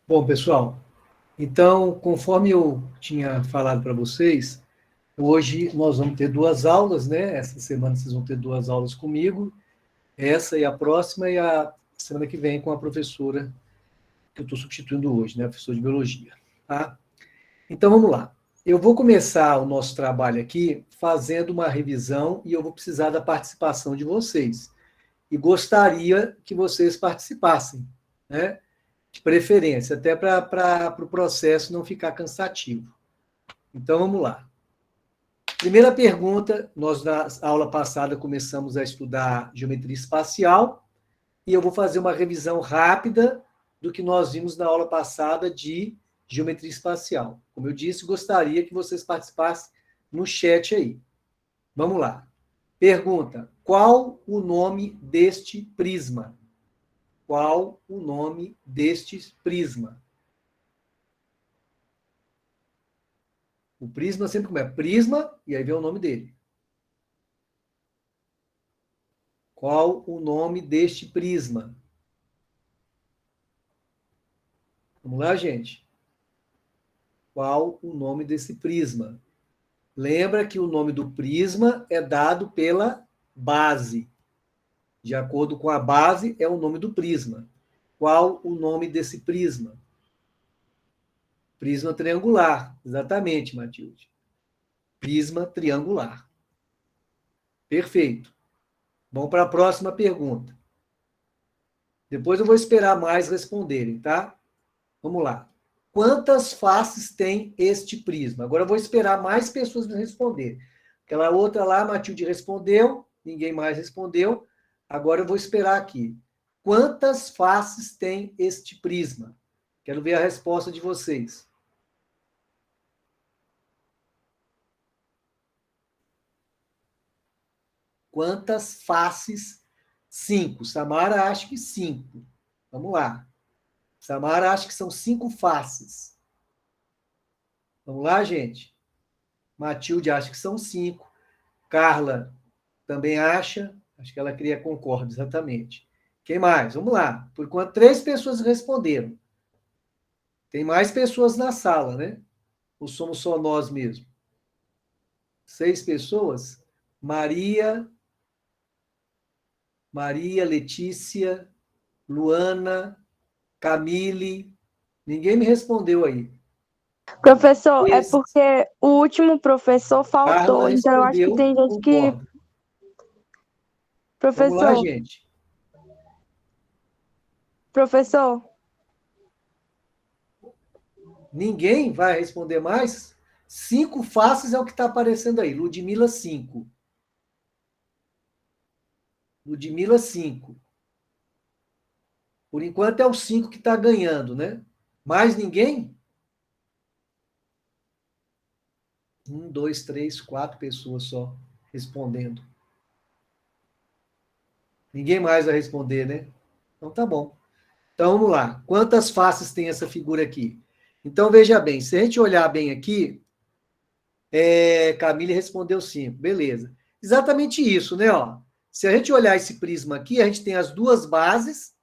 Bom, pessoal, então, conforme eu tinha falado para vocês, hoje nós vamos ter duas aulas, né? Essa semana vocês vão ter duas aulas comigo, essa e a próxima, e a semana que vem com a professora que eu estou substituindo hoje, né? A professora de biologia, tá? Então, vamos lá. Eu vou começar o nosso trabalho aqui fazendo uma revisão e eu vou precisar da participação de vocês. E gostaria que vocês participassem, né? De preferência, até para o processo não ficar cansativo. Então, vamos lá. Primeira pergunta, nós na aula passada começamos a estudar geometria espacial, e eu vou fazer uma revisão rápida do que nós vimos na aula passada de geometria espacial. Como eu disse, gostaria que vocês participassem no chat aí. Vamos lá. Pergunta: qual o nome deste prisma? Qual o nome deste prisma? O prisma sempre como é prisma, e aí vem o nome dele. Qual o nome deste prisma? Vamos lá, gente. Qual o nome desse prisma? Lembra que o nome do prisma é dado pela base. De acordo com a base, é o nome do prisma. Qual o nome desse prisma? Prisma triangular. Exatamente, Matilde. Prisma triangular. Perfeito. Vamos para a próxima pergunta. Depois eu vou esperar mais responderem, tá? Vamos lá. Quantas faces tem este prisma? Agora eu vou esperar mais pessoas me responder. Aquela outra lá, a Matilde respondeu, ninguém mais respondeu. Agora eu vou esperar aqui. Quantas faces tem este prisma? Quero ver a resposta de vocês. Quantas faces? 5. Samara acha que 5. Vamos lá. Samara acha que são 5 faces. Vamos lá, gente? Matilde acha que são 5. Carla também acha. Acho que ela queria concorda, exatamente. Quem mais? Vamos lá. Por enquanto, 3 pessoas responderam. Tem mais pessoas na sala, né? Ou somos só nós mesmo? 6 pessoas? Maria, Letícia, Luana, Camille. Ninguém me respondeu aí. Professor, é Esse, porque o último professor Carla faltou, então eu acho que respondeu, tem gente que. concordo. Vamos lá, Professor, gente. professor, Ninguém vai responder mais? 5 faces é o que está aparecendo aí. Ludmila, 5. Ludmila, 5. Por enquanto é o 5 que está ganhando, né? Mais ninguém? 1, 2, 3, 4 pessoas só respondendo. Ninguém mais vai responder, né? Então tá bom. Então vamos lá. Quantas faces tem essa figura aqui? Então veja bem, se a gente olhar bem aqui, Camille respondeu 5, beleza. Exatamente isso, né? Ó. Se a gente olhar esse prisma aqui, a gente tem as duas bases,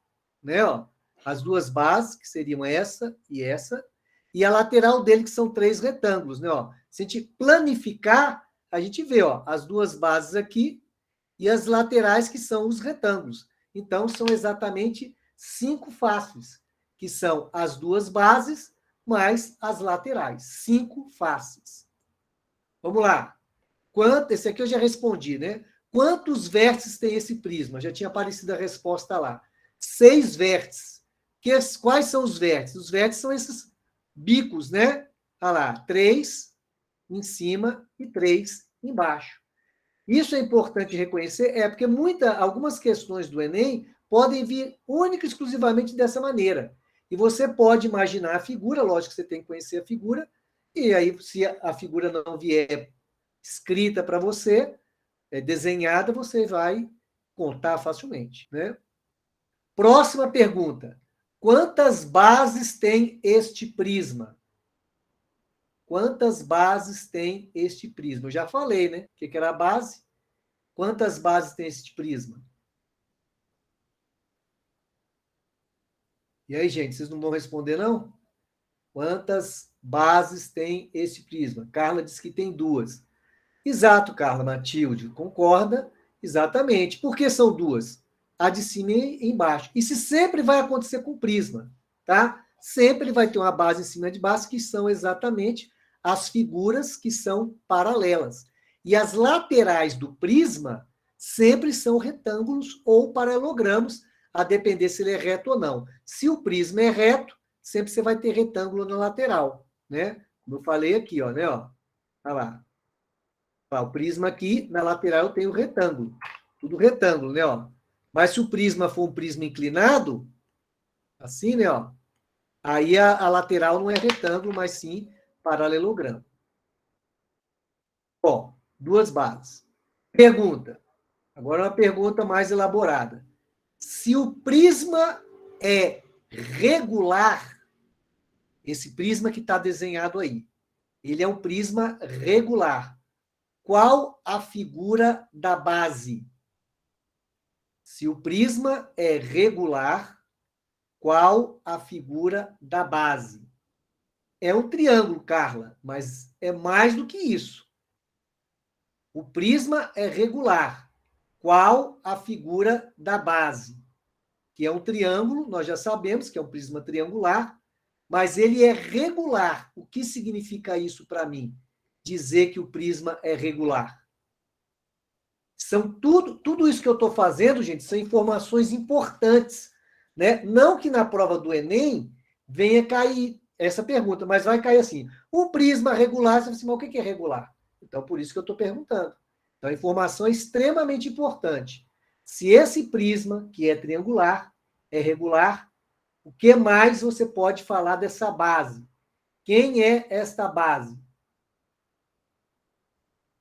né? Ó, as duas bases, que seriam essa, e a lateral dele, que são 3 retângulos, né? Ó. Se a gente planificar, a gente vê ó, as duas bases aqui e as laterais, que são os retângulos. Então, são exatamente 5 faces, que são as duas bases mais as laterais. 5 faces. Vamos lá. Esse aqui eu já respondi, né? Quantos vértices tem esse prisma? Já tinha aparecido a resposta lá. 6 vértices. Quais são os vértices? Os vértices são esses bicos, né? Olha lá, 3 em cima e 3 embaixo. Isso é importante reconhecer, porque algumas questões do Enem podem vir única e exclusivamente dessa maneira. E você pode imaginar a figura, lógico que você tem que conhecer a figura, e aí, se a figura não vier escrita para você, desenhada, você vai contar facilmente, né? Próxima pergunta. Quantas bases tem este prisma? Quantas bases tem este prisma? Eu já falei, né? O que era a base? Quantas bases tem este prisma? E aí, gente, vocês não vão responder, não? Quantas bases tem esse prisma? Carla disse que tem 2. Exato, Carla. Matilde concorda exatamente. Por que são 2? A de cima e embaixo. Isso sempre vai acontecer com o prisma, tá? Sempre vai ter uma base em cima e de baixo, que são exatamente as figuras que são paralelas. E as laterais do prisma sempre são retângulos ou paralelogramos, a depender se ele é reto ou não. Se o prisma é reto, sempre você vai ter retângulo na lateral, né? Como eu falei aqui, ó, né? Ó. Olha lá. O prisma aqui, na lateral, eu tenho retângulo. Tudo retângulo, né? Ó. Mas se o prisma for um prisma inclinado, assim, né? Ó, aí a lateral não é retângulo, mas sim paralelogramo. Bom, 2 bases. Pergunta. Agora uma pergunta mais elaborada. Se o prisma é regular, esse prisma que está desenhado aí, ele é um prisma regular. Qual a figura da base? Se o prisma é regular, qual a figura da base? É um triângulo, Carla, mas é mais do que isso. O prisma é regular. Qual a figura da base? Que é um triângulo, nós já sabemos que é um prisma triangular, mas ele é regular. O que significa isso para mim? Dizer que o prisma é regular. São tudo isso que eu estou fazendo, gente, são informações importantes, né? Não que na prova do Enem venha cair essa pergunta, mas vai cair assim: o prisma regular, você fala assim, mas o que é regular? Então, por isso que eu estou perguntando. Então, a informação é extremamente importante. Se esse prisma, que é triangular, é regular, o que mais você pode falar dessa base? Quem é esta base?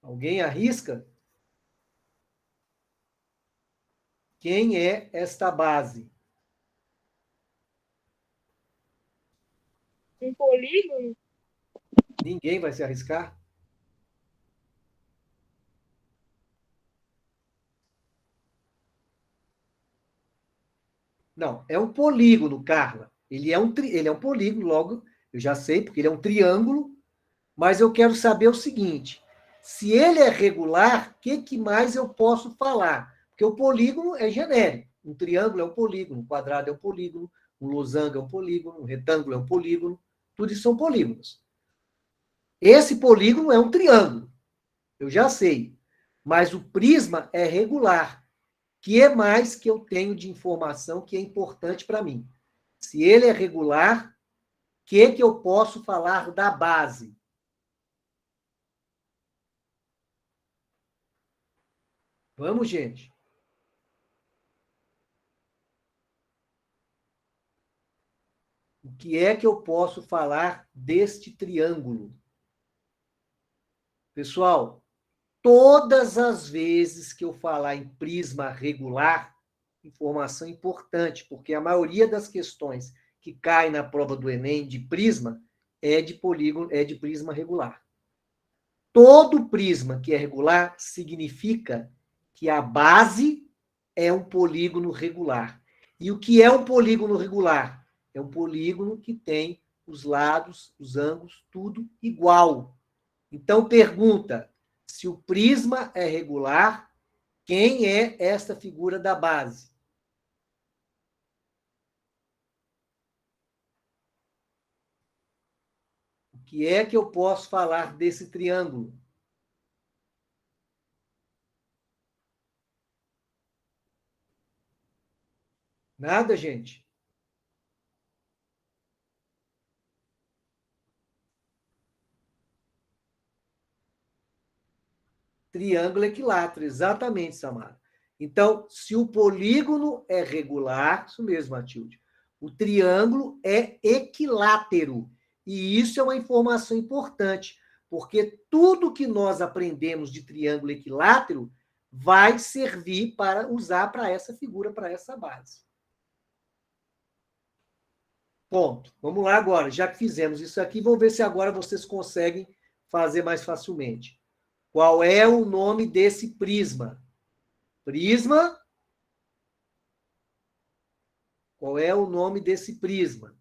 Alguém arrisca? Quem é esta base? Um polígono? Ninguém vai se arriscar? Não, é um polígono, Carla. Ele é um polígono, logo, eu já sei, porque ele é um triângulo, mas eu quero saber o seguinte: se ele é regular, o que mais eu posso falar? Porque o polígono é genérico. Um triângulo é um polígono, um quadrado é um polígono, um losango é um polígono, um retângulo é um polígono, tudo isso são polígonos. Esse polígono é um triângulo, eu já sei, mas o prisma é regular. Que é mais que eu tenho de informação que é importante para mim? Se ele é regular, o que eu posso falar da base? Vamos, gente. O que é que eu posso falar deste triângulo? Pessoal, todas as vezes que eu falar em prisma regular, informação importante, porque a maioria das questões que caem na prova do Enem de prisma é de polígono, é de prisma regular. Todo prisma que é regular significa que a base é um polígono regular. E o que é um polígono regular? É um polígono que tem os lados, os ângulos, tudo igual. Então, pergunta: se o prisma é regular, quem é esta figura da base? O que é que eu posso falar desse triângulo? Nada, gente? Triângulo equilátero, exatamente, Samara. Então, se o polígono é regular, isso mesmo, Matilde, o triângulo é equilátero. E isso é uma informação importante, porque tudo que nós aprendemos de triângulo equilátero vai servir para usar para essa figura, para essa base. Ponto. Vamos lá agora. Já que fizemos isso aqui, vamos ver se agora vocês conseguem fazer mais facilmente. Qual é o nome desse prisma? Prisma Qual é o nome desse prisma?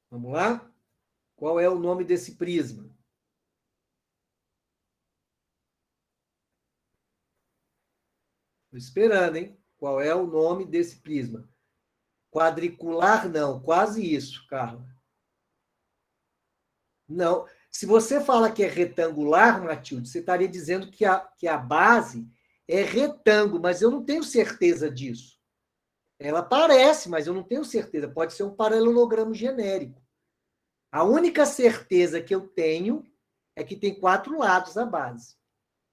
Vamos lá? Qual é o nome desse prisma? Estou esperando, hein? Qual é o nome desse prisma? Quadricular, não. Quase isso, Carla. Não. Se você fala que é retangular, Matilde, você estaria dizendo que a base é retângulo, mas eu não tenho certeza disso. Ela parece, mas eu não tenho certeza. Pode ser um paralelogramo genérico. A única certeza que eu tenho é que tem 4 lados a base.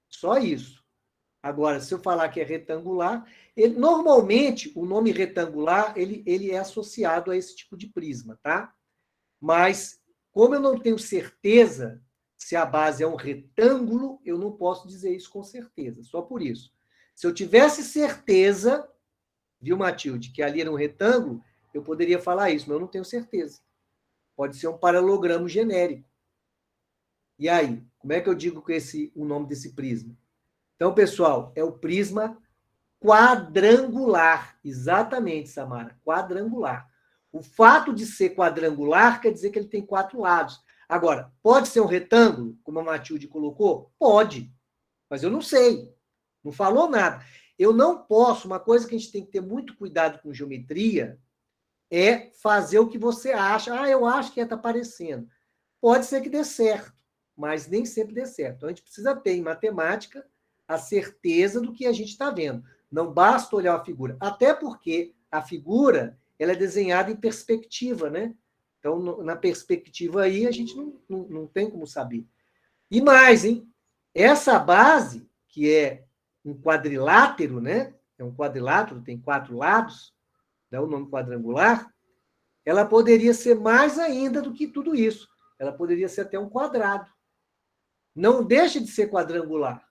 Só isso. Agora, se eu falar que é retangular, normalmente o nome retangular ele é associado a esse tipo de prisma, tá? Mas, como eu não tenho certeza se a base é um retângulo, eu não posso dizer isso com certeza, só por isso. Se eu tivesse certeza, viu, Matilde, que ali era um retângulo, eu poderia falar isso, mas eu não tenho certeza. Pode ser um paralelogramo genérico. E aí, como é que eu digo que o nome desse prisma? Então, pessoal, é o prisma quadrangular. Exatamente, Samara, quadrangular. O fato de ser quadrangular quer dizer que ele tem 4 lados. Agora, pode ser um retângulo, como a Matilde colocou? Pode, mas eu não sei. Não falou nada. Eu não posso, uma coisa que a gente tem que ter muito cuidado com geometria é fazer o que você acha. Ah, eu acho que está aparecendo. Pode ser que dê certo, mas nem sempre dê certo. Então, a gente precisa ter em matemática a certeza do que a gente está vendo. Não basta olhar a figura. Até porque a figura ela é desenhada em perspectiva, né? Então, na perspectiva aí, a gente não tem como saber. E mais, hein? Essa base, que é um quadrilátero, né? É um quadrilátero, tem 4 lados, dá o nome quadrangular, ela poderia ser mais ainda do que tudo isso. Ela poderia ser até um quadrado. Não deixa de ser quadrangular.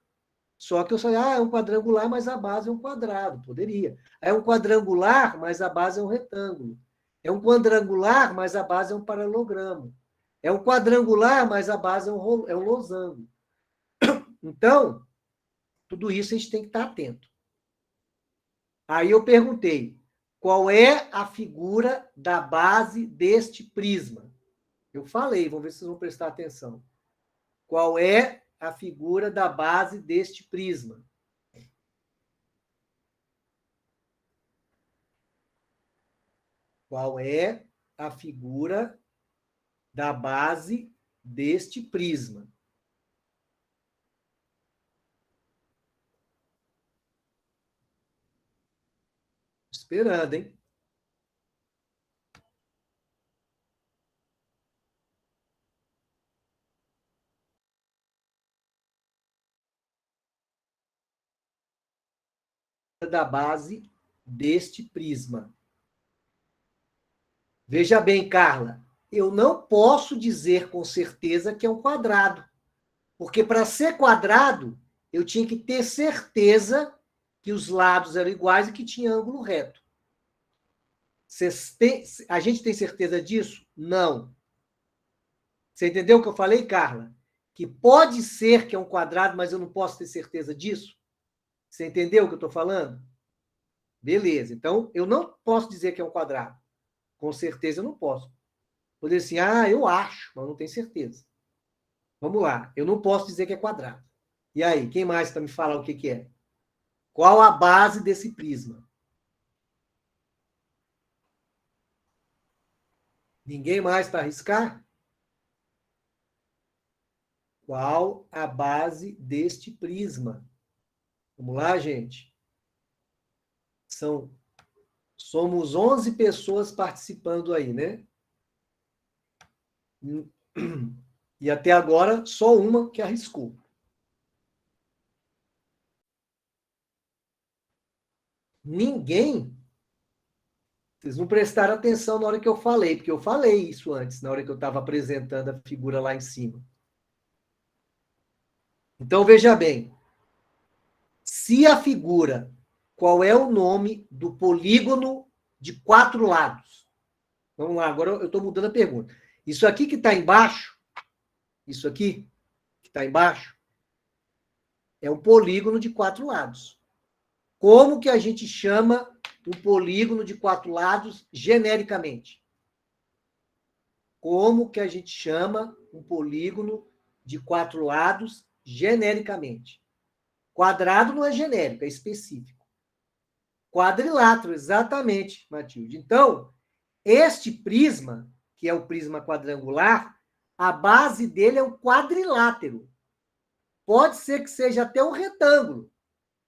Só que eu falei, é um quadrangular, mas a base é um quadrado. Poderia. É um quadrangular, mas a base é um retângulo. É um quadrangular, mas a base é um paralelogramo. É um quadrangular, mas a base é um losango. Então, tudo isso a gente tem que estar atento. Aí eu perguntei, qual é a figura da base deste prisma? Eu falei, vamos ver se vocês vão prestar atenção. Qual é a figura da base deste prisma? Qual é a figura da base deste prisma? Esperando, hein? Da base deste prisma. Veja bem, Carla, eu não posso dizer com certeza que é um quadrado, porque para ser quadrado, eu tinha que ter certeza que os lados eram iguais e que tinha ângulo reto. A gente tem certeza disso? Não. Você entendeu o que eu falei, Carla? Que pode ser que é um quadrado, mas eu não posso ter certeza disso? Você entendeu o que eu estou falando? Beleza. Então, eu não posso dizer que é um quadrado. Com certeza eu não posso. Poder assim, eu acho, mas não tenho certeza. Vamos lá. Eu não posso dizer que é quadrado. E aí, quem mais para me falar o que é? Qual a base desse prisma? Ninguém mais para arriscar? Qual a base deste prisma? Vamos lá, gente. Somos 11 pessoas participando aí, né? E até agora, só uma que arriscou. Ninguém? Vocês não prestaram atenção na hora que eu falei, porque eu falei isso antes, na hora que eu estava apresentando a figura lá em cima. Então, veja bem. Se a figura, qual é o nome do polígono de 4 lados? Vamos lá, agora eu estou mudando a pergunta. Isso aqui que está embaixo, isso aqui que está embaixo, é um polígono de 4 lados. Como que a gente chama um polígono de 4 lados genericamente? Como que a gente chama um polígono de 4 lados genericamente? Quadrado não é genérico, é específico. Quadrilátero, exatamente, Matilde. Então, este prisma, que é o prisma quadrangular, a base dele é um quadrilátero. Pode ser que seja até um retângulo,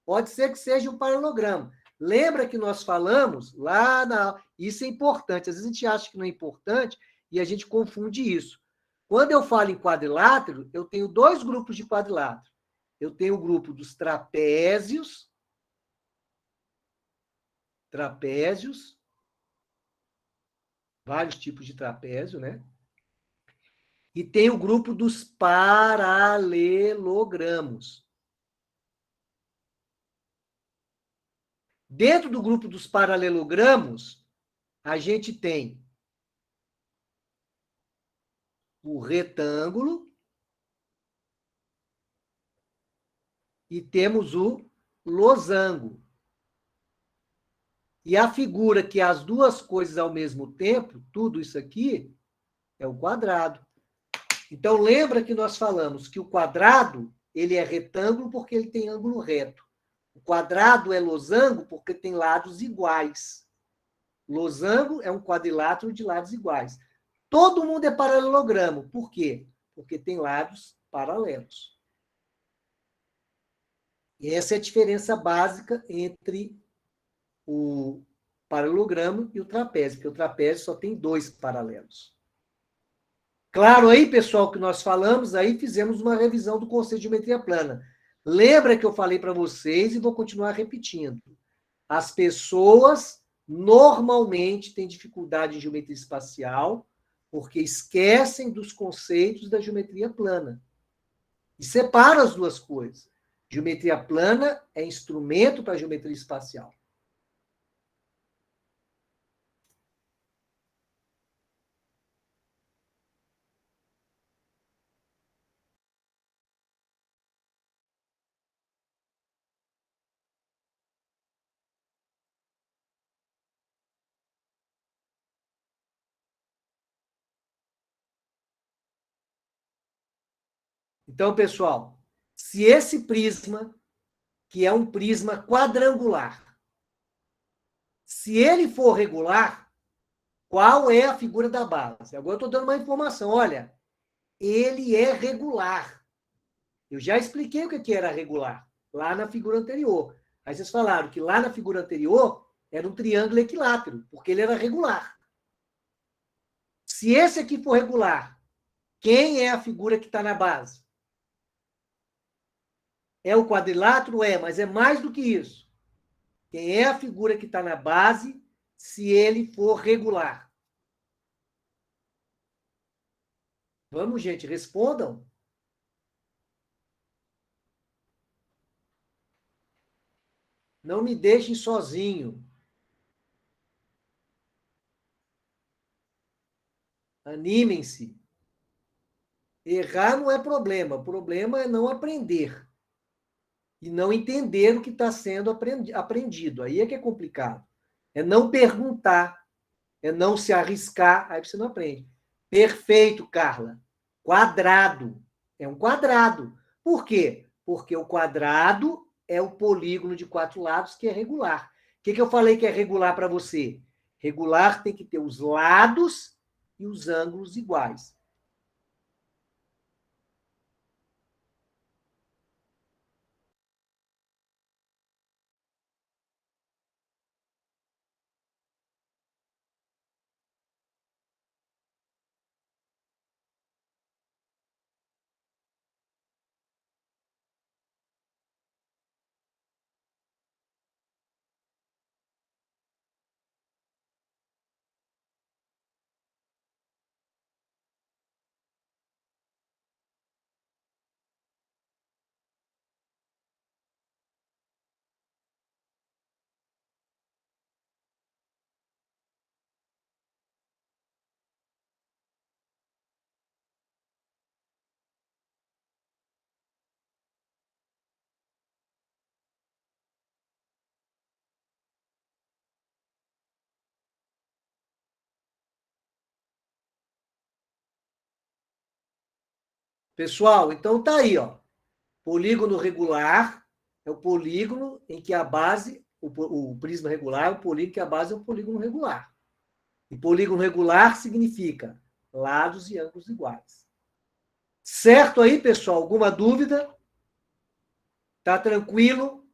pode ser que seja um paralelogramo. Lembra que nós falamos lá na... Isso é importante. Às vezes a gente acha que não é importante e a gente confunde isso. Quando eu falo em quadrilátero, eu tenho 2 grupos de quadrilátero. Eu tenho o grupo dos trapézios, vários tipos de trapézio, né? E tem o grupo dos paralelogramos. Dentro do grupo dos paralelogramos, a gente tem o retângulo e temos o losango. E a figura que é as duas coisas ao mesmo tempo, tudo isso aqui, é o quadrado. Então, lembra que nós falamos que o quadrado ele é retângulo porque ele tem ângulo reto. O quadrado é losango porque tem lados iguais. Losango é um quadrilátero de lados iguais. Todo mundo é paralelogramo. Por quê? Porque tem lados paralelos. E essa é a diferença básica entre o paralelogramo e o trapézio, porque o trapézio só tem 2 paralelos. Claro aí, pessoal, que nós falamos, aí fizemos uma revisão do conceito de geometria plana. Lembra que eu falei para vocês e vou continuar repetindo. As pessoas normalmente têm dificuldade em geometria espacial porque esquecem dos conceitos da geometria plana. E separam as duas coisas. Geometria plana é instrumento para a geometria espacial. Então, pessoal, se esse prisma, que é um prisma quadrangular, se ele for regular, qual é a figura da base? Agora eu estou dando uma informação. Olha, ele é regular. Eu já expliquei o que era regular, lá na figura anterior. Aí vocês falaram que lá na figura anterior era um triângulo equilátero, porque ele era regular. Se esse aqui for regular, quem é a figura que está na base? É o quadrilátero? É, mas é mais do que isso. Quem é a figura que está na base se ele for regular? Vamos, gente, respondam. Não me deixem sozinho. Animem-se. Errar não é problema. O problema é não aprender. E não entender o que está sendo aprendido. Aí é que é complicado. É não perguntar. É não se arriscar. Aí você não aprende. Perfeito, Carla. Quadrado. É um quadrado. Por quê? Porque o quadrado é o polígono de 4 lados que é regular. O que eu falei que é regular para você? Regular tem que ter os lados e os ângulos iguais. Pessoal, então tá aí, ó. Polígono regular é o polígono em que a base, o prisma regular é o polígono que a base é um polígono regular. E polígono regular significa lados e ângulos iguais. Certo aí, pessoal? Alguma dúvida? Tá tranquilo?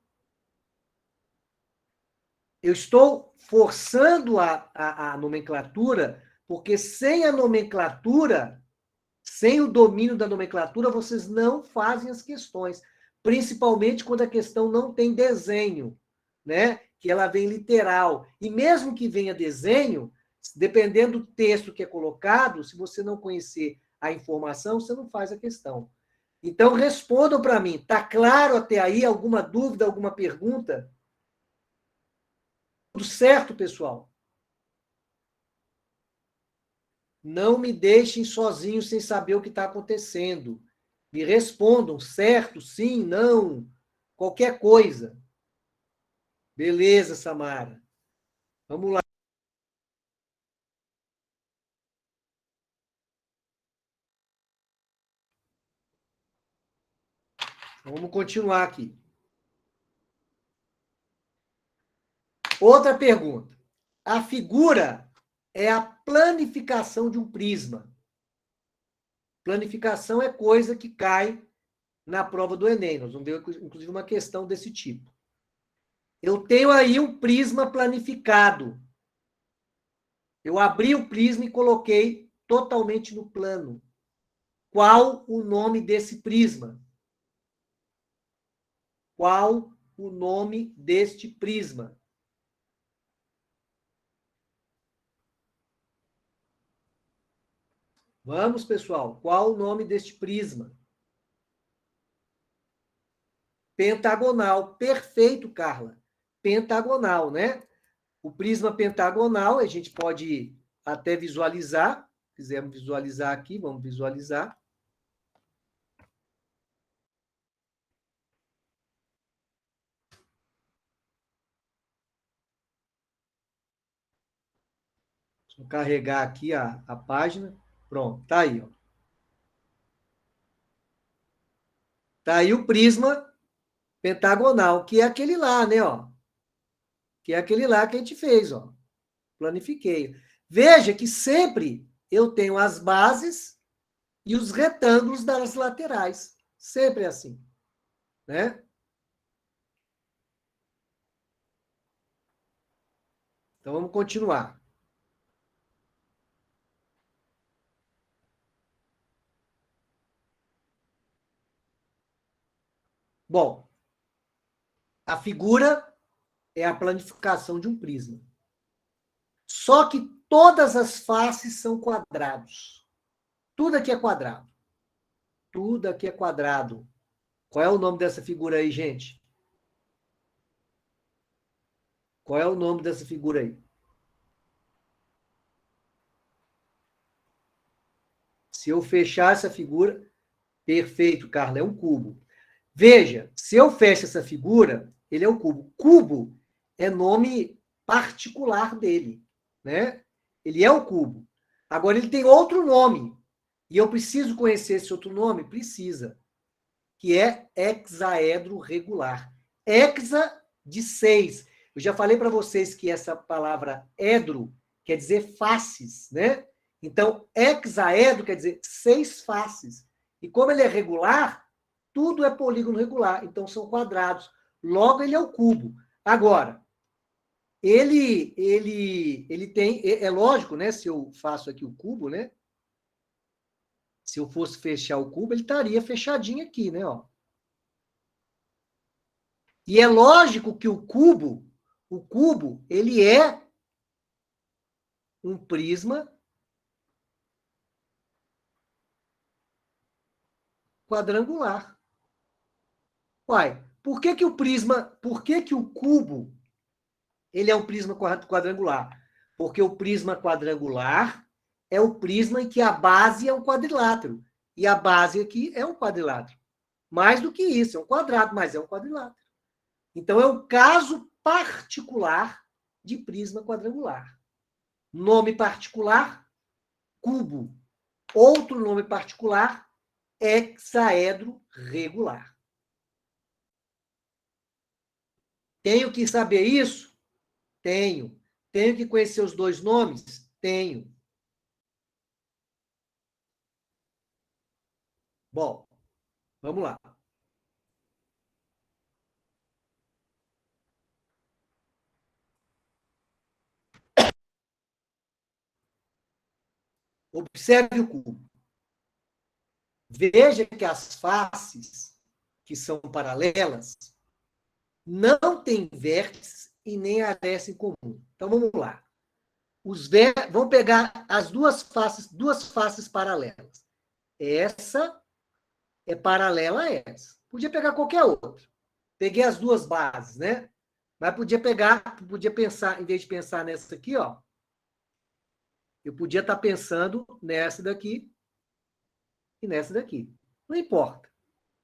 Eu estou forçando a nomenclatura, porque sem a nomenclatura, sem o domínio da nomenclatura, vocês não fazem as questões. Principalmente quando a questão não tem desenho, né? Que ela vem literal. E mesmo que venha desenho, dependendo do texto que é colocado, se você não conhecer a informação, você não faz a questão. Então, respondam para mim. Está claro até aí? Alguma dúvida, alguma pergunta? Tudo certo, pessoal? Não me deixem sozinho sem saber o que está acontecendo. Me respondam, certo, sim, não, qualquer coisa. Beleza, Samara. Vamos lá. Vamos continuar aqui. Outra pergunta. A figura é a planificação de um prisma. Planificação é coisa que cai na prova do Enem. Nós vamos ver, inclusive, uma questão desse tipo. Eu tenho aí um prisma planificado. Eu abri o prisma e coloquei totalmente no plano. Qual o nome desse prisma? Qual o nome deste prisma? Vamos, pessoal. Qual o nome deste prisma? Pentagonal. Perfeito, Carla. Pentagonal, né? O prisma pentagonal, a gente pode até visualizar. Se quisermos visualizar aqui, vamos visualizar. Vou carregar aqui a página. Pronto, tá aí, ó. Tá aí o prisma pentagonal, que é aquele lá, né, ó? Que é aquele lá que a gente fez, ó. Planifiquei. Veja que sempre eu tenho as bases e os retângulos das laterais. Sempre é assim, né? Então vamos continuar. Bom, a figura é a planificação de um prisma. Só que todas as faces são quadrados. Tudo aqui é quadrado. Tudo aqui é quadrado. Qual é o nome dessa figura aí, gente? Qual é o nome dessa figura aí? Se eu fechar essa figura, perfeito, Carla, é um cubo. Veja, se eu fecho essa figura, ele é um cubo. Cubo é nome particular dele, né? Ele é um cubo. Agora, ele tem outro nome. E eu preciso conhecer esse outro nome? Precisa. Que é hexaedro regular. Hexa de 6. Eu já falei para vocês que essa palavra edro quer dizer faces, né? Então, hexaedro quer dizer 6 faces. E como ele é regular, tudo é polígono regular, então são quadrados. Logo, ele é o cubo. Agora, ele tem... É lógico, né? Se eu faço aqui o cubo, né? Se eu fosse fechar o cubo, ele estaria fechadinho aqui, né? Ó. E é lógico que o cubo, ele é um prisma quadrangular. Uai, por que o cubo, ele é um prisma quadrangular? Porque o prisma quadrangular é o prisma em que a base é um quadrilátero. E a base aqui é um quadrilátero. Mais do que isso, é um quadrado, mas é um quadrilátero. Então, é um caso particular de prisma quadrangular. Nome particular, cubo. Outro nome particular, hexaedro regular. Tenho que saber isso? Tenho. Tenho que conhecer os dois nomes? Tenho. Bom, vamos lá. Observe o cubo. Veja que as faces, que são paralelas, não têm vértices e nem aresta em comum. Então, vamos lá. Vamos pegar as duas faces paralelas. Essa é paralela a essa. Podia pegar qualquer outra. Peguei as duas bases, né? Mas podia pensar, em vez de pensar nessa aqui, ó, eu podia estar pensando nessa daqui e nessa daqui. Não importa,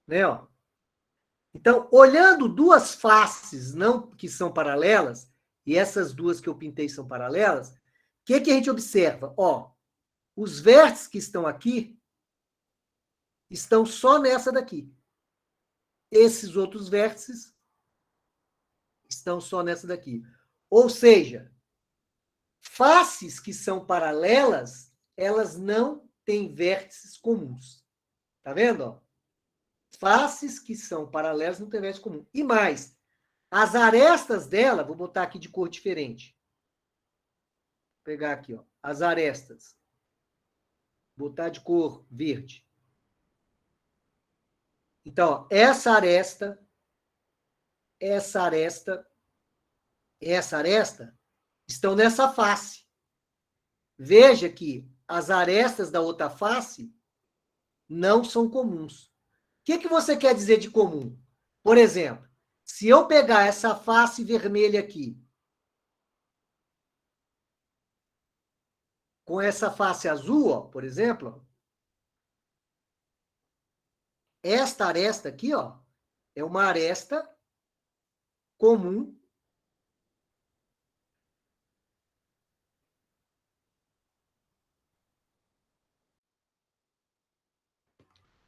né? Ó. Então, olhando duas faces não que são paralelas, e essas duas que eu pintei são paralelas, o que a gente observa? Ó, os vértices que estão aqui estão só nessa daqui. Esses outros vértices estão só nessa daqui. Ou seja, faces que são paralelas, elas não têm vértices comuns. Tá vendo? Ó? Faces que são paralelas não têm vértices comuns. E mais, as arestas dela, vou botar aqui de cor diferente. Vou pegar aqui, ó, as arestas. Vou botar de cor verde. Então, ó, essa aresta estão nessa face. Veja que as arestas da outra face não são comuns. O que você quer dizer de comum? Por exemplo, se eu pegar essa face vermelha aqui com essa face azul, ó, por exemplo, esta aresta aqui, ó, é uma aresta comum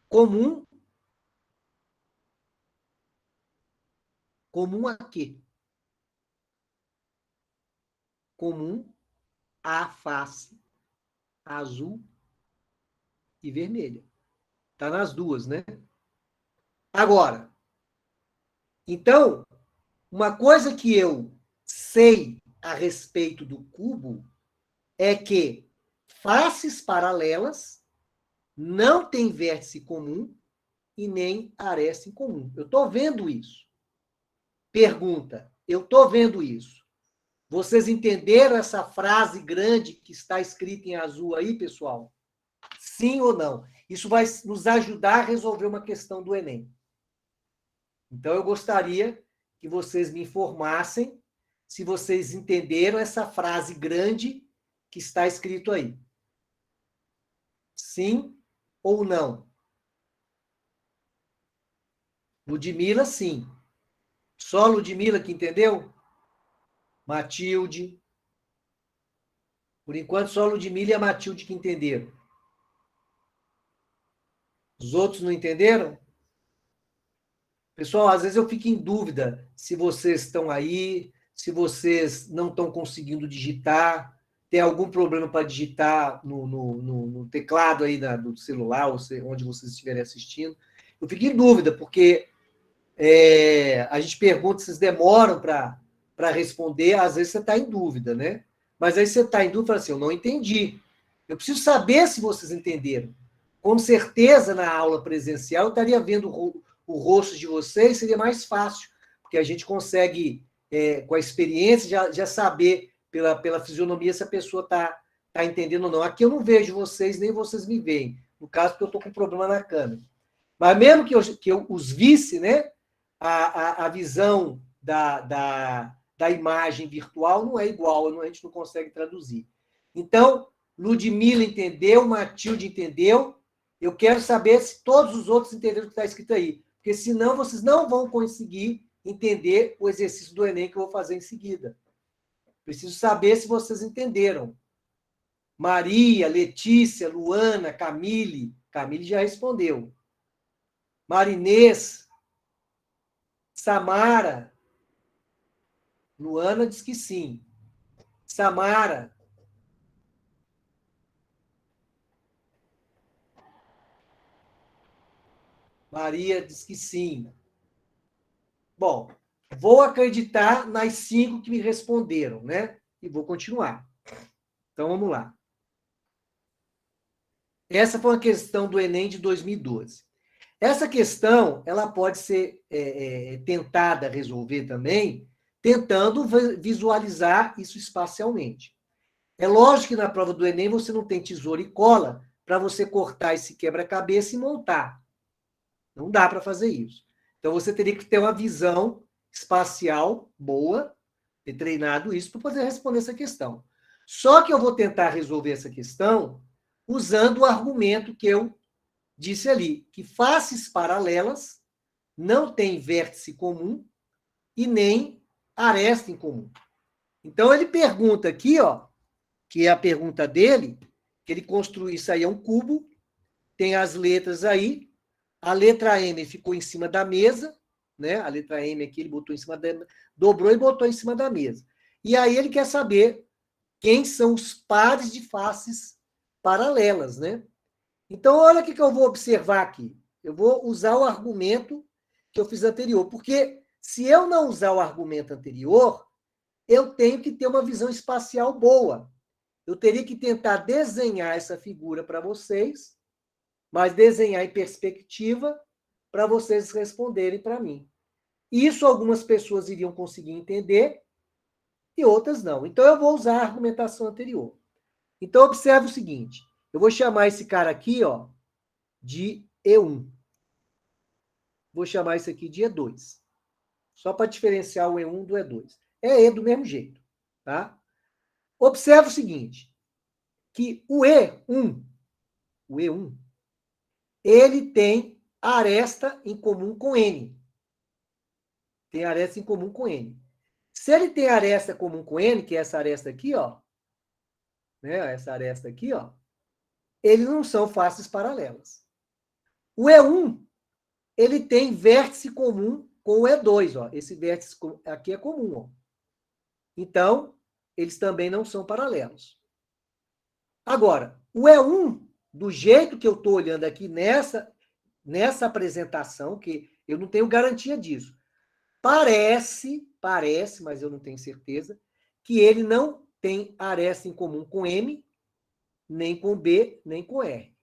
comum a quê? Comum à face azul e vermelha. Está nas duas, né? Agora, então, uma coisa que eu sei a respeito do cubo é que faces paralelas não têm vértice comum e nem aresta em comum. Eu estou vendo isso. Pergunta, eu estou vendo isso. Vocês entenderam essa frase grande que está escrita em azul aí, pessoal? Sim ou não? Isso vai nos ajudar a resolver uma questão do Enem. Então, eu gostaria que vocês me informassem se vocês entenderam essa frase grande que está escrito aí. Sim ou não? Ludmila, sim. Só Ludmila que entendeu? Matilde. Por enquanto, só Ludmila e a Matilde que entenderam. Os outros não entenderam? Pessoal, às vezes eu fico em dúvida se vocês estão aí, se vocês não estão conseguindo digitar, tem algum problema para digitar no teclado aí do celular, ou onde vocês estiverem assistindo. Eu fico em dúvida, porque a gente pergunta, vocês demoram para responder, às vezes você está em dúvida, né? Mas aí você está em dúvida e fala assim, eu não entendi. Eu preciso saber se vocês entenderam. Com certeza, na aula presencial, eu estaria vendo o rosto de vocês, seria mais fácil, porque a gente consegue, com a experiência, já saber pela fisionomia se a pessoa está entendendo ou não. Aqui eu não vejo vocês, nem vocês me veem. No caso, porque eu estou com problema na câmera. Mas mesmo que eu os visse, né, a visão da imagem virtual não é igual, a gente não consegue traduzir. Então, Ludmila entendeu, Matilde entendeu. Eu quero saber se todos os outros entenderam o que está escrito aí. Porque senão vocês não vão conseguir entender o exercício do Enem que eu vou fazer em seguida. Preciso saber se vocês entenderam. Maria, Letícia, Luana, Camille. Camille já respondeu. Marinês, Samara. Luana diz que sim. Samara. Maria diz que sim. Bom, vou acreditar nas 5 que me responderam, né? E vou continuar. Então, vamos lá. Essa foi uma questão do Enem de 2012. Essa questão, ela pode ser tentada resolver também, tentando visualizar isso espacialmente. É lógico que na prova do Enem você não tem tesoura e cola para você cortar esse quebra-cabeça e montar. Não dá para fazer isso. Então, você teria que ter uma visão espacial boa, ter treinado isso para poder responder essa questão. Só que eu vou tentar resolver essa questão usando o argumento que eu disse ali, que faces paralelas não têm vértice comum e nem aresta em comum. Então, ele pergunta aqui, ó, que é a pergunta dele, que ele construiu, isso aí é um cubo, tem as letras aí, a letra M ficou em cima da mesa, né? A letra M aqui ele botou em cima da... dobrou e botou em cima da mesa. E aí ele quer saber quem são os pares de faces paralelas, né? Então, olha o que eu vou observar aqui. Eu vou usar o argumento que eu fiz anterior, porque se eu não usar o argumento anterior, eu tenho que ter uma visão espacial boa. Eu teria que tentar desenhar essa figura para vocês, mas desenhar em perspectiva para vocês responderem para mim. Isso algumas pessoas iriam conseguir entender e outras não. Então, eu vou usar a argumentação anterior. Então, observe o seguinte. Eu vou chamar esse cara aqui, ó, de E1. Vou chamar isso aqui de E2. Só para diferenciar o E1 do E2. É E do mesmo jeito, tá? Observe o seguinte, que o E1, ele tem aresta em comum com N. Tem aresta em comum com N. Se ele tem aresta comum com N, que é essa aresta aqui, ó, né, essa aresta aqui, ó, eles não são faces paralelas. O E1, ele tem vértice comum com o E2, ó. Esse vértice aqui é comum, ó. Então, eles também não são paralelos. Agora, o E1, do jeito que eu estou olhando aqui nessa apresentação, que eu não tenho garantia disso, parece, mas eu não tenho certeza, que ele não tem aresta em comum com M, nem com B, nem com R.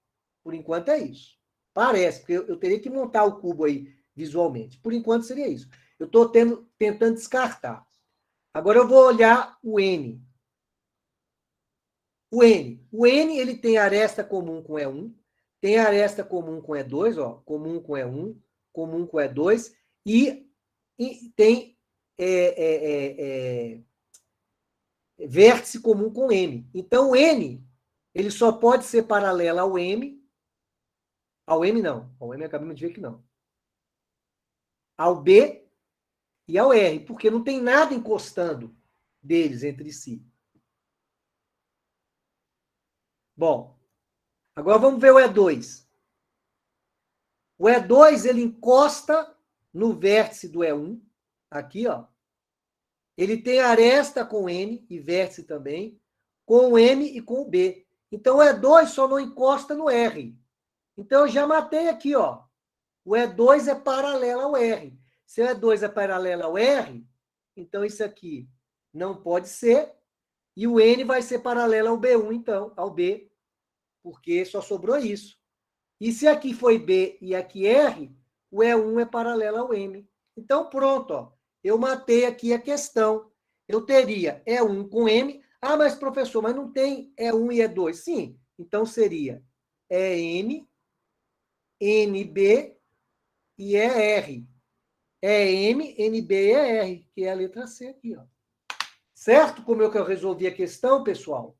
Por enquanto é isso. Parece, porque eu teria que montar o cubo aí visualmente. Por enquanto seria isso. Eu estou tentando descartar. Agora eu vou olhar o N. O N ele tem aresta comum com E1, tem aresta comum com E2, ó, comum com E1, comum com E2, e tem vértice comum com M. Então, o N ele só pode ser paralelo ao M não, ao M acabamos de ver que não, ao B e ao R, porque não tem nada encostando deles entre si. Bom, agora vamos ver o E2. O E2, ele encosta no vértice do E1, aqui, ó. Ele tem aresta com N, e vértice também, com o M e com o B. Então, o E2 só não encosta no R. Então, eu já matei aqui, ó. O E2 é paralelo ao R. Se o E2 é paralelo ao R, então isso aqui não pode ser. E o N vai ser paralelo ao B1, então, ao B, porque só sobrou isso. E se aqui foi B e aqui R, o E1 é paralelo ao M. Então, pronto, ó. Eu matei aqui a questão. Eu teria E1 com M. Ah, mas professor, mas não tem E1 e E2. Sim, então seria EN, NB e ER. EM, NB e ER, que é a letra C aqui, ó. Certo? Como é que eu resolvi a questão, pessoal?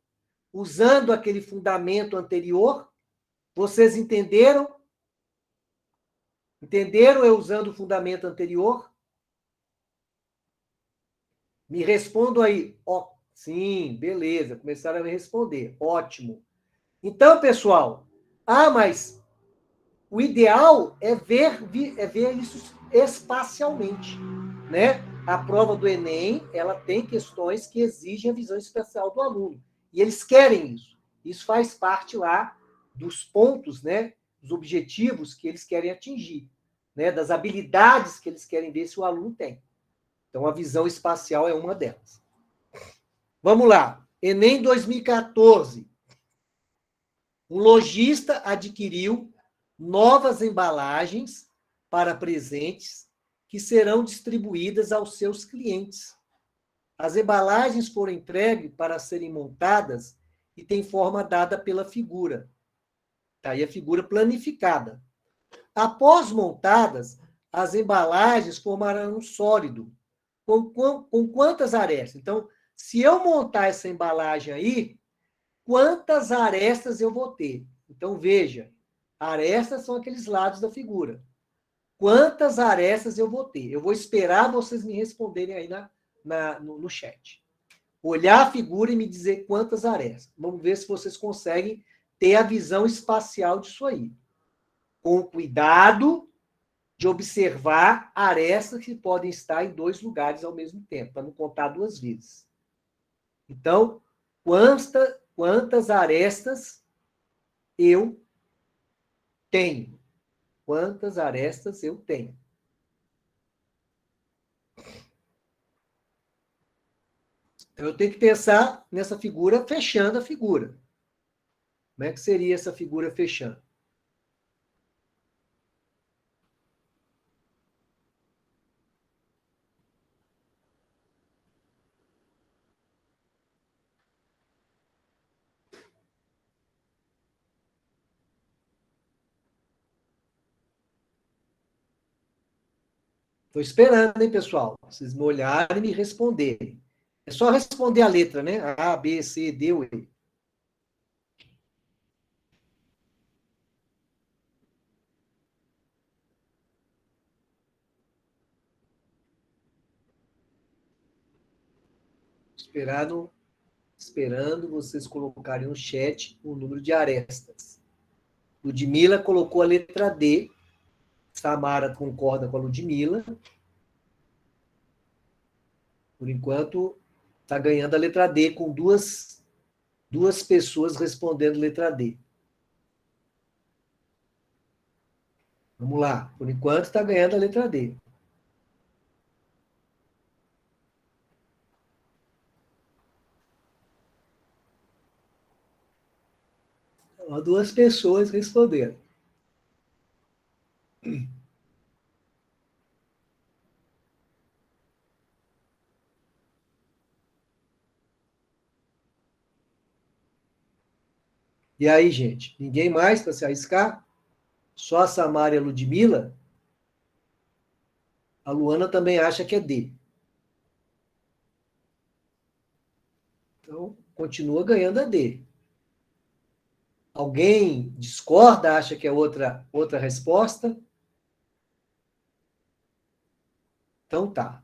Usando aquele fundamento anterior. Vocês entenderam? Entenderam eu usando o fundamento anterior? Me respondam aí. Ó, sim, beleza. Começaram a me responder. Ótimo. Então, pessoal, mas o ideal é ver isso espacialmente, né? A prova do Enem, ela tem questões que exigem a visão espacial do aluno. E eles querem isso. Isso faz parte lá dos pontos, né? Dos objetivos que eles querem atingir, né? Das habilidades que eles querem ver se o aluno tem. Então, a visão espacial é uma delas. Vamos lá. Enem 2014. Um lojista adquiriu novas embalagens para presentes que serão distribuídas aos seus clientes. As embalagens foram entregues para serem montadas e têm forma dada pela figura. Está aí a figura planificada. Após montadas, as embalagens formarão um sólido. Com quantas arestas? Então, se eu montar essa embalagem aí, quantas arestas eu vou ter? Então, veja, arestas são aqueles lados da figura. Quantas arestas eu vou ter? Eu vou esperar vocês me responderem aí no chat. Olhar a figura e me dizer quantas arestas. Vamos ver se vocês conseguem ter a visão espacial disso aí. Com cuidado de observar arestas que podem estar em 2 lugares ao mesmo tempo, para não contar 2 vezes. Então, quantas arestas eu tenho? Quantas arestas eu tenho? Então, eu tenho que pensar nessa figura fechando a figura. Como é que seria essa figura fechando? Estou esperando, hein, pessoal? Vocês me olharem e me responderem. É só responder a letra, né? A, B, C, D, ou E. Esperando vocês colocarem no chat o número de arestas. Ludmila colocou a letra D. Samara concorda com a Ludmila. Por enquanto, está ganhando a letra D com duas pessoas respondendo letra D. Vamos lá. Por enquanto, está ganhando a letra D. Ó, 2 pessoas responderam. E aí, gente? Ninguém mais para se arriscar? Só a Samara e a Ludmilla? A Luana também acha que é D. Então, continua ganhando a D. Alguém discorda, acha que é outra resposta? Então tá.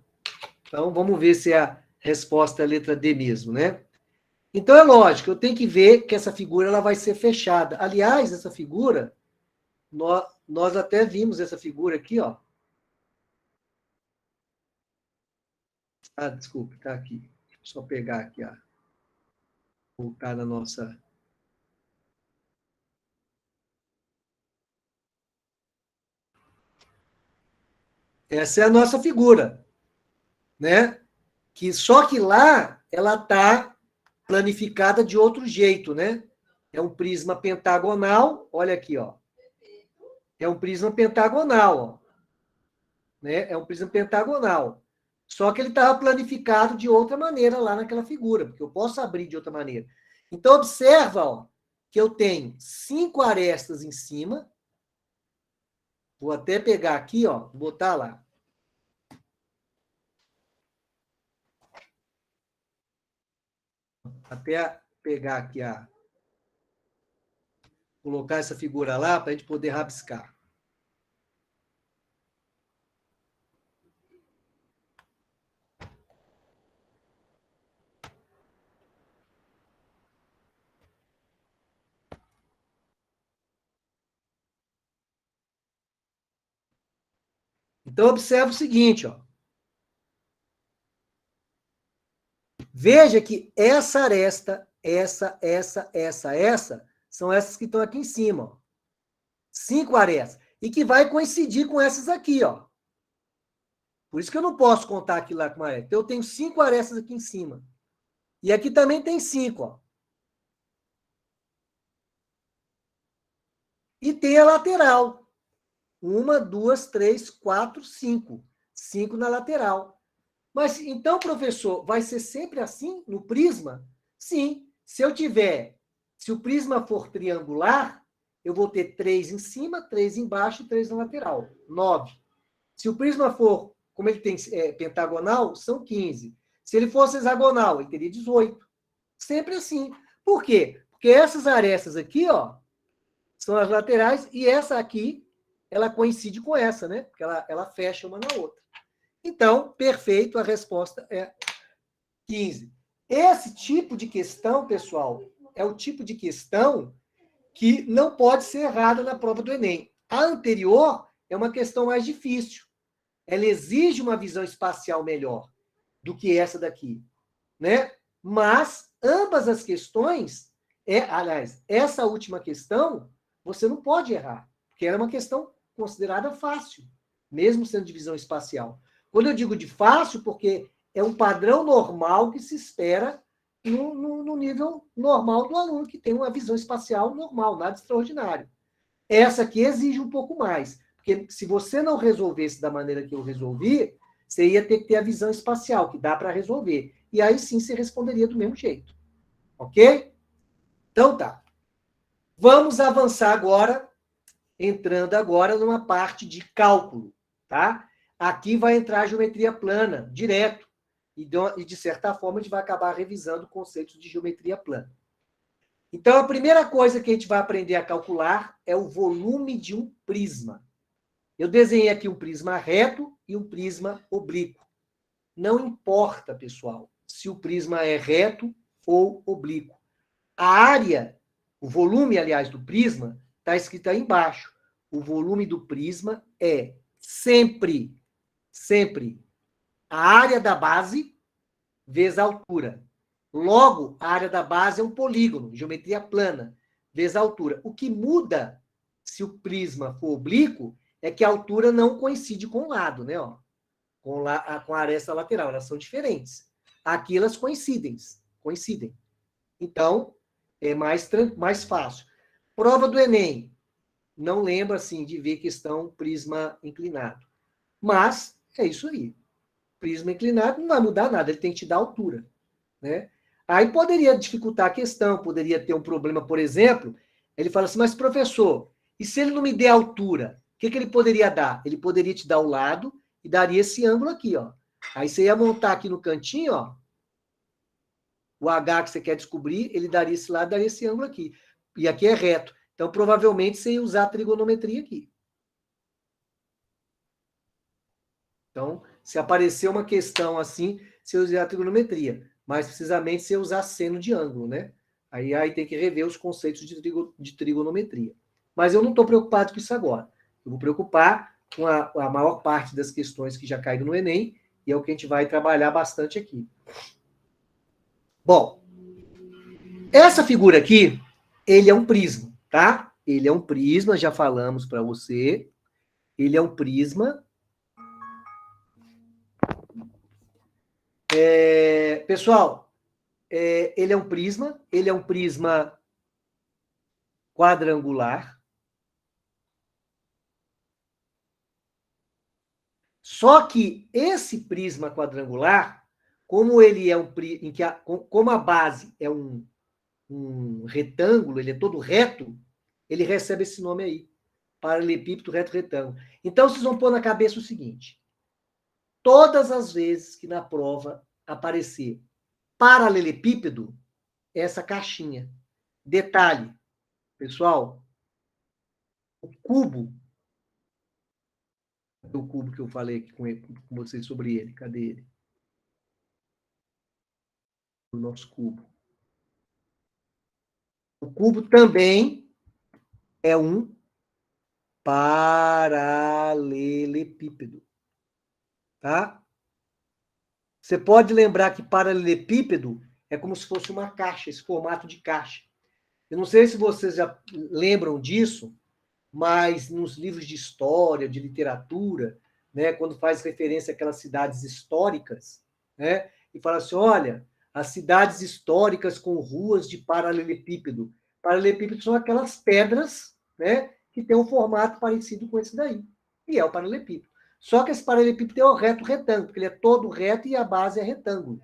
Então vamos ver se a resposta é a letra D mesmo, né? Então é lógico, eu tenho que ver que essa figura ela vai ser fechada. Aliás, essa figura, nós até vimos essa figura aqui, ó. Ah, desculpe, tá aqui. Deixa eu só pegar aqui, ó. Voltar na nossa. Essa é a nossa figura, né? Só que lá ela está planificada de outro jeito, né? É um prisma pentagonal, olha aqui, ó. É um prisma pentagonal, ó. Né? É um prisma pentagonal. Só que ele estava planificado de outra maneira lá naquela figura, porque eu posso abrir de outra maneira. Então, observa, ó, que eu tenho 5 arestas em cima. Vou até pegar aqui, ó, botar lá. Até pegar aqui colocar essa figura lá para a gente poder rabiscar. Então, observe o seguinte, ó. Veja que essa aresta, essa, são essas que estão aqui em cima, ó. 5 arestas. E que vai coincidir com essas aqui, ó. Por isso que eu não posso contar aqui lá com uma aresta. Então, eu tenho 5 arestas aqui em cima. E aqui também tem 5, ó. E tem a lateral. 1, 2, 3, 4, 5. 5 na lateral. Mas, então, professor, vai ser sempre assim no prisma? Sim. Se o prisma for triangular, eu vou ter 3 em cima, 3 embaixo e 3 na lateral. 9. Se o prisma for, como ele tem pentagonal, são 15. Se ele fosse hexagonal, ele teria 18. Sempre assim. Por quê? Porque essas arestas aqui, ó, são as laterais, e essa aqui, ela coincide com essa, né? Porque ela fecha uma na outra. Então, perfeito, a resposta é 15. Esse tipo de questão, pessoal, é o tipo de questão que não pode ser errada na prova do Enem. A anterior é uma questão mais difícil. Ela exige uma visão espacial melhor do que essa daqui, né? Mas ambas as questões, aliás, essa última questão, você não pode errar, porque ela é uma questão considerada fácil, mesmo sendo de visão espacial. Quando eu digo de fácil, porque é um padrão normal que se espera no nível normal do aluno, que tem uma visão espacial normal, nada extraordinário. Essa aqui exige um pouco mais, porque se você não resolvesse da maneira que eu resolvi, você ia ter que ter a visão espacial, que dá para resolver. E aí sim você responderia do mesmo jeito. Ok? Então tá. Vamos avançar agora, entrando agora numa parte de cálculo, tá? Aqui vai entrar a geometria plana, direto. E, de certa forma, a gente vai acabar revisando conceitos de geometria plana. Então, a primeira coisa que a gente vai aprender a calcular é o volume de um prisma. Eu desenhei aqui um prisma reto e um prisma oblíquo. Não importa, pessoal, se o prisma é reto ou oblíquo. A área, o volume, aliás, do prisma, está escrito aí embaixo. O volume do prisma é sempre a área da base vezes a altura. Logo, a área da base é um polígono, geometria plana, vezes a altura. O que muda, se o prisma for oblíquo, é que a altura não coincide com o lado, né? Ó, com a aresta lateral. Elas são diferentes. Aqui elas coincidem. Então, é mais fácil. Prova do Enem. Não lembro, assim, de ver questão prisma inclinado. Mas, é isso aí. Prisma inclinado não vai mudar nada, ele tem que te dar altura, né? Aí poderia dificultar a questão, poderia ter um problema, por exemplo, ele fala assim, mas professor, e se ele não me der altura, o que ele poderia dar? Ele poderia te dar o lado e daria esse ângulo aqui, ó. Aí você ia montar aqui no cantinho, ó, o H que você quer descobrir, ele daria esse lado, daria esse ângulo aqui. E aqui é reto. Então, provavelmente, você ia usar a trigonometria aqui. Então, se aparecer uma questão assim, você usa a trigonometria. Mais precisamente, você usar seno de ângulo, né? Aí tem que rever os conceitos de trigonometria. Mas eu não estou preocupado com isso agora. Eu vou preocupar com a maior parte das questões que já caíram no Enem, e é o que a gente vai trabalhar bastante aqui. Bom, essa figura aqui, ele é um prisma, tá? Ele é um prisma, já falamos para você. Ele é um prisma. Pessoal, ele é um prisma quadrangular. Só que esse prisma quadrangular, como ele é como a base é um retângulo, ele é todo reto, ele recebe esse nome aí, paralelepípedo reto retângulo. Então vocês vão pôr na cabeça o seguinte: todas as vezes que na prova aparecer paralelepípedo, essa caixinha. Detalhe, pessoal, o cubo que eu falei aqui com vocês sobre ele, cadê ele? O nosso cubo. O cubo também é um paralelepípedo. tá? Você pode lembrar que paralelepípedo é como se fosse uma caixa, esse formato de caixa. Eu não sei se vocês já lembram disso, mas nos livros de história, de literatura, né, quando faz referência àquelas cidades históricas, né, e fala assim, olha, as cidades históricas com ruas de paralelepípedo. Paralelepípedo são aquelas pedras, né, que tem um formato parecido com esse daí. E é o paralelepípedo. Só que esse paralelepípedo é o reto retângulo, porque ele é todo reto e a base é retângulo.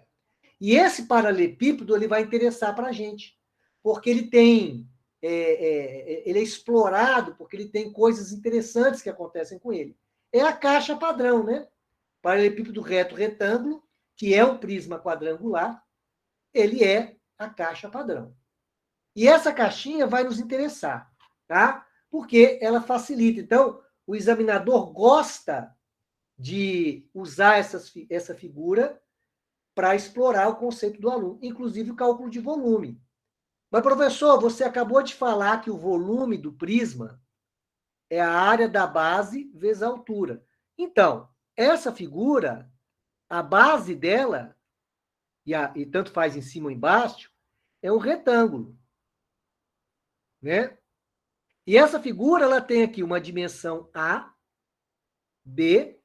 E esse paralelepípedo ele vai interessar para a gente, porque ele tem ele é explorado porque ele tem coisas interessantes que acontecem com ele. É a caixa padrão, né? Paralelepípedo reto retângulo, que é um prisma quadrangular, ele é a caixa padrão. E essa caixinha vai nos interessar, tá? Porque ela facilita. Então, o examinador gosta de usar essa figura para explorar o conceito do aluno, inclusive o cálculo de volume. Mas, professor, você acabou de falar que o volume do prisma é a área da base vezes a altura. Então, essa figura, a base dela, e tanto faz em cima ou embaixo, é um retângulo. Né? E essa figura ela tem aqui uma dimensão A, B,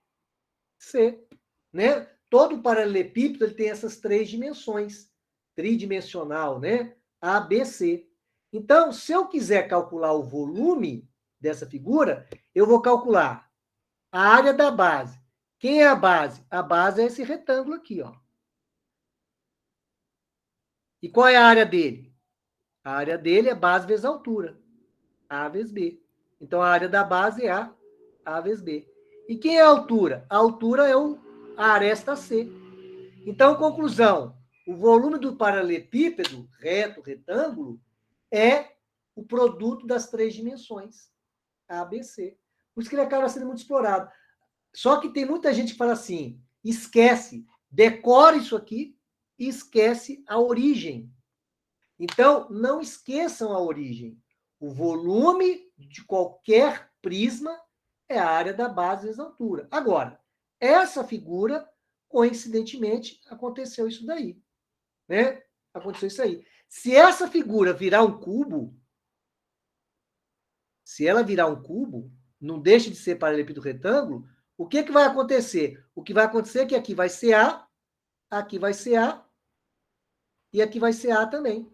C. Né? Todo paralelepípedo ele tem essas três dimensões, tridimensional, né? A, B, C. Então, se eu quiser calcular o volume dessa figura, eu vou calcular a área da base. Quem é a base? A base é esse retângulo aqui, ó. E qual é a área dele? A área dele é base vezes altura. A vezes B. Então, a área da base é A vezes B. E quem é a altura? A altura é a aresta C. Então, conclusão, o volume do paralelepípedo, reto, retângulo, é o produto das três dimensões, A, B, C. Por isso que ele acaba sendo muito explorado. Só que tem muita gente que fala assim, esquece, decore isso aqui e esquece a origem. Então, não esqueçam a origem. O volume de qualquer prisma é a área da base vezes a altura. Agora, essa figura, coincidentemente, aconteceu isso daí. Né? Aconteceu isso aí. Se essa figura virar um cubo, se ela virar um cubo, não deixa de ser paralelepípedo retângulo, o que vai acontecer? O que vai acontecer é que aqui vai ser A, aqui vai ser A, e aqui vai ser A também.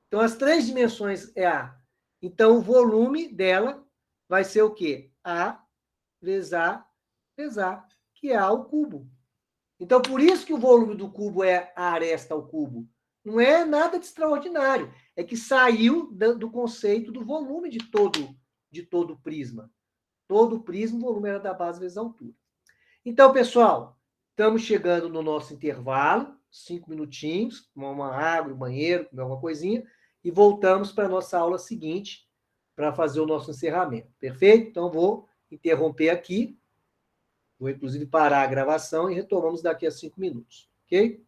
Então, as três dimensões é A. Então, o volume dela vai ser o quê? A vezes A vezes A, que é A ao cubo. Então, por isso que o volume do cubo é a aresta ao cubo. Não é nada de extraordinário. É que saiu do conceito do volume de todo prisma. Todo prisma, o volume era da base vezes a altura. Então, pessoal, estamos chegando no nosso intervalo, 5 minutinhos, tomar uma água, um banheiro, comer alguma coisinha, e voltamos para a nossa aula seguinte, para fazer o nosso encerramento. Perfeito? Então, vou interromper aqui, vou inclusive parar a gravação e retomamos daqui a 5 minutos. Ok?